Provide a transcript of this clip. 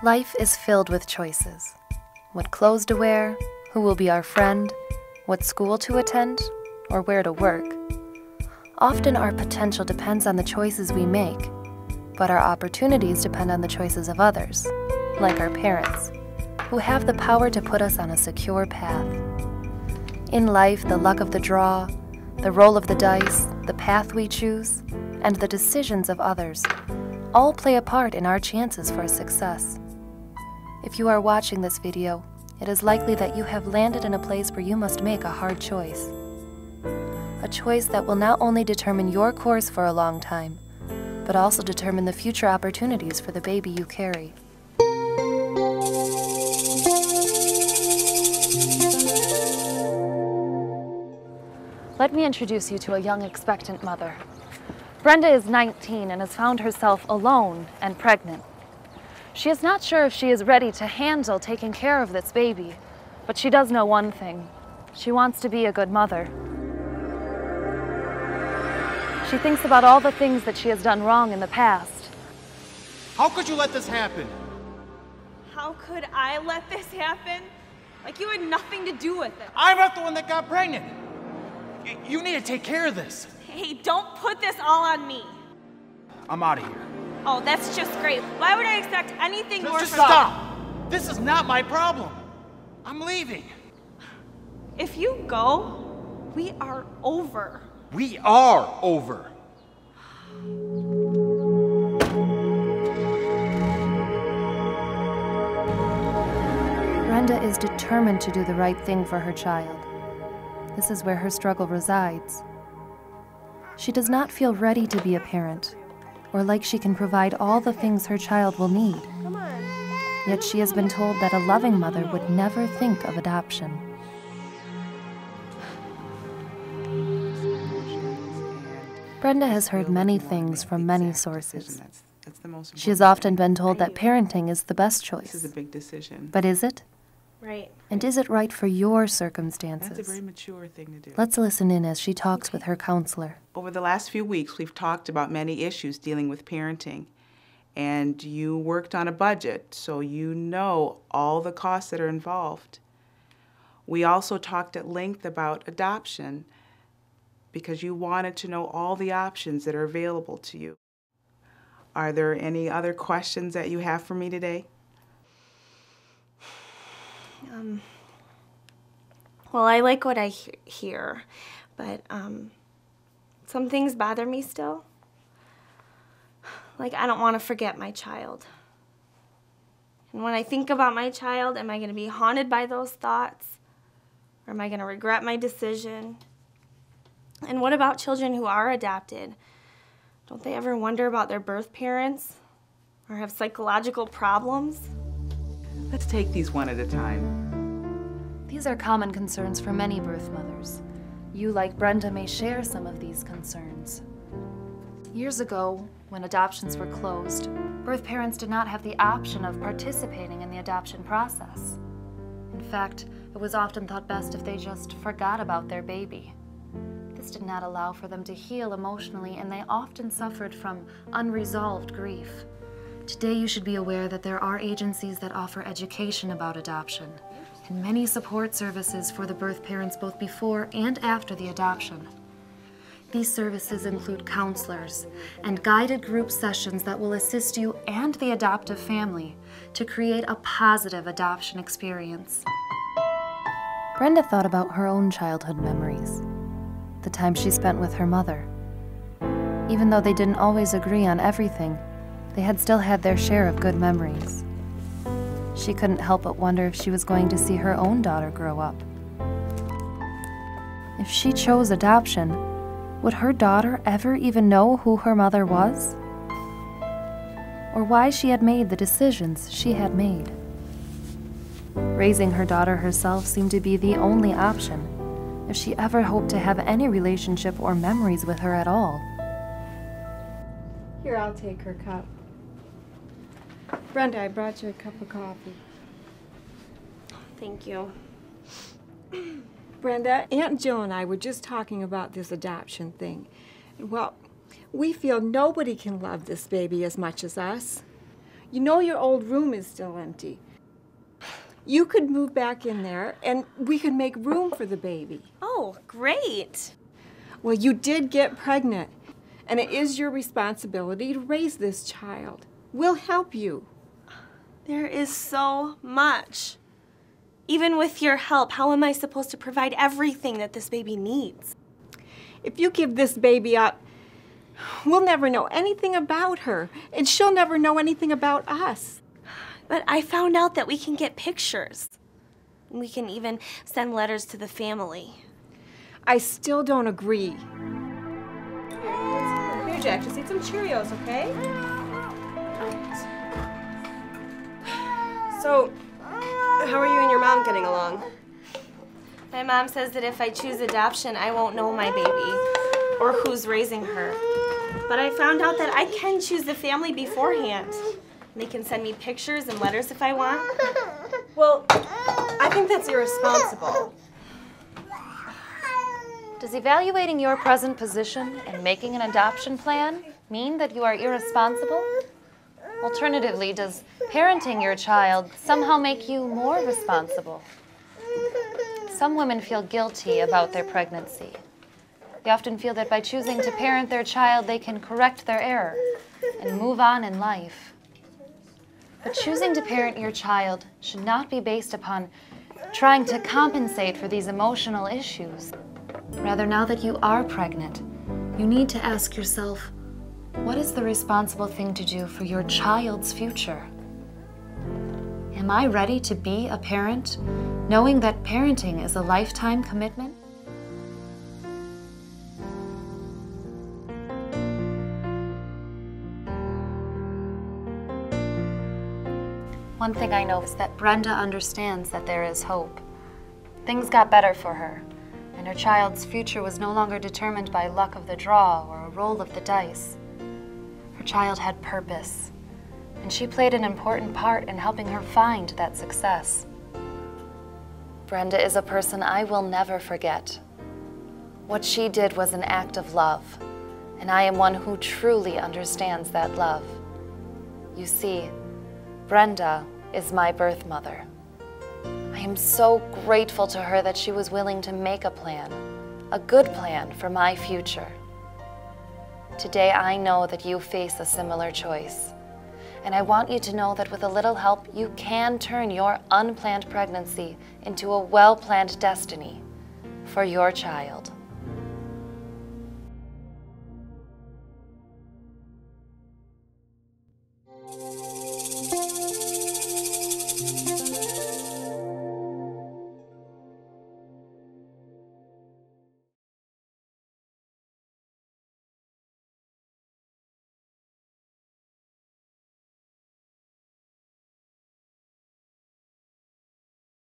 Life is filled with choices. What clothes to wear, who will be our friend, what school to attend, or where to work. Often our potential depends on the choices we make, but our opportunities depend on the choices of others, like our parents, who have the power to put us on a secure path. In life, the luck of the draw, the roll of the dice, the path we choose, and the decisions of others all play a part in our chances for success. If you are watching this video, it is likely that you have landed in a place where you must make a hard choice. A choice that will not only determine your course for a long time, but also determine the future opportunities for the baby you carry. Let me introduce you to a young expectant mother. Brenda is 19 and has found herself alone and pregnant. She is not sure if she is ready to handle taking care of this baby, but she does know one thing. She wants to be a good mother. She thinks about all the things that she has done wrong in the past. How could you let this happen? How could I let this happen? Like you had nothing to do with it. I'm not the one that got pregnant. You need to take care of this. Hey, don't put this all on me. I'm out of here. Oh, that's just great. Why would I expect anything more Just from stop. This is not my problem. I'm leaving. If you go, we are over. We are over. Brenda is determined to do the right thing for her child. This is where her struggle resides. She does not feel ready to be a parent, or like she can provide all the things her child will need. Yet she has been told that a loving mother would never think of adoption. Brenda has heard many things from many sources. She has often been told that parenting is the best choice. This is a big decision. But is it? Right. And is it right for your circumstances? That's a very mature thing to do. Let's listen in as she talks with her counselor. Over the last few weeks, we've talked about many issues dealing with parenting. And you worked on a budget, so you know all the costs that are involved. We also talked at length about adoption because you wanted to know all the options that are available to you. Are there any other questions that you have for me today? Well, I like what I hear, but some things bother me still. Like, I don't want to forget my child. And when I think about my child, am I going to be haunted by those thoughts? Or am I going to regret my decision? And what about children who are adopted? Don't they ever wonder about their birth parents? Or have psychological problems? Let's take these one at a time. These are common concerns for many birth mothers. You, like Brenda, may share some of these concerns. Years ago, when adoptions were closed, birth parents did not have the option of participating in the adoption process. In fact, it was often thought best if they just forgot about their baby. This did not allow for them to heal emotionally, and they often suffered from unresolved grief. Today, you should be aware that there are agencies that offer education about adoption, and many support services for the birth parents both before and after the adoption. These services include counselors and guided group sessions that will assist you and the adoptive family to create a positive adoption experience. Brenda thought about her own childhood memories, the time she spent with her mother. Even though they didn't always agree on everything, they had still had their share of good memories. She couldn't help but wonder if she was going to see her own daughter grow up. If she chose adoption, would her daughter ever even know who her mother was? Or why she had made the decisions she had made? Raising her daughter herself seemed to be the only option, if she ever hoped to have any relationship or memories with her at all. Here, I'll take her cup. Brenda, I brought you a cup of coffee. Thank you. Brenda, Aunt Jill and I were just talking about this adoption thing. Well, we feel nobody can love this baby as much as us. You know your old room is still empty. You could move back in there and we could make room for the baby. Oh, great. Well, you did get pregnant, and it is your responsibility to raise this child. We'll help you. There is so much. Even with your help, how am I supposed to provide everything that this baby needs? If you give this baby up, we'll never know anything about her, and she'll never know anything about us. But I found out that we can get pictures. We can even send letters to the family. I still don't agree. Here, Jack, just eat some Cheerios, okay? So, how are you and your mom getting along? My mom says that if I choose adoption, I won't know my baby or who's raising her. But I found out that I can choose the family beforehand. They can send me pictures and letters if I want. Well, I think that's irresponsible. Does evaluating your present position and making an adoption plan mean that you are irresponsible? Alternatively, does parenting your child somehow make you more responsible? Some women feel guilty about their pregnancy. They often feel that by choosing to parent their child, they can correct their error and move on in life. But choosing to parent your child should not be based upon trying to compensate for these emotional issues. Rather, now that you are pregnant, you need to ask yourself, what is the responsible thing to do for your child's future? Am I ready to be a parent, knowing that parenting is a lifetime commitment? One thing I know is that Brenda understands that there is hope. Things got better for her, and her child's future was no longer determined by luck of the draw or a roll of the dice. Her child had purpose, and she played an important part in helping her find that success. Brenda is a person I will never forget. What she did was an act of love, and I am one who truly understands that love. You see, Brenda is my birth mother. I am so grateful to her that she was willing to make a good plan for my future. Today I know that you face a similar choice, and I want you to know that with a little help, you can turn your unplanned pregnancy into a well-planned destiny for your child.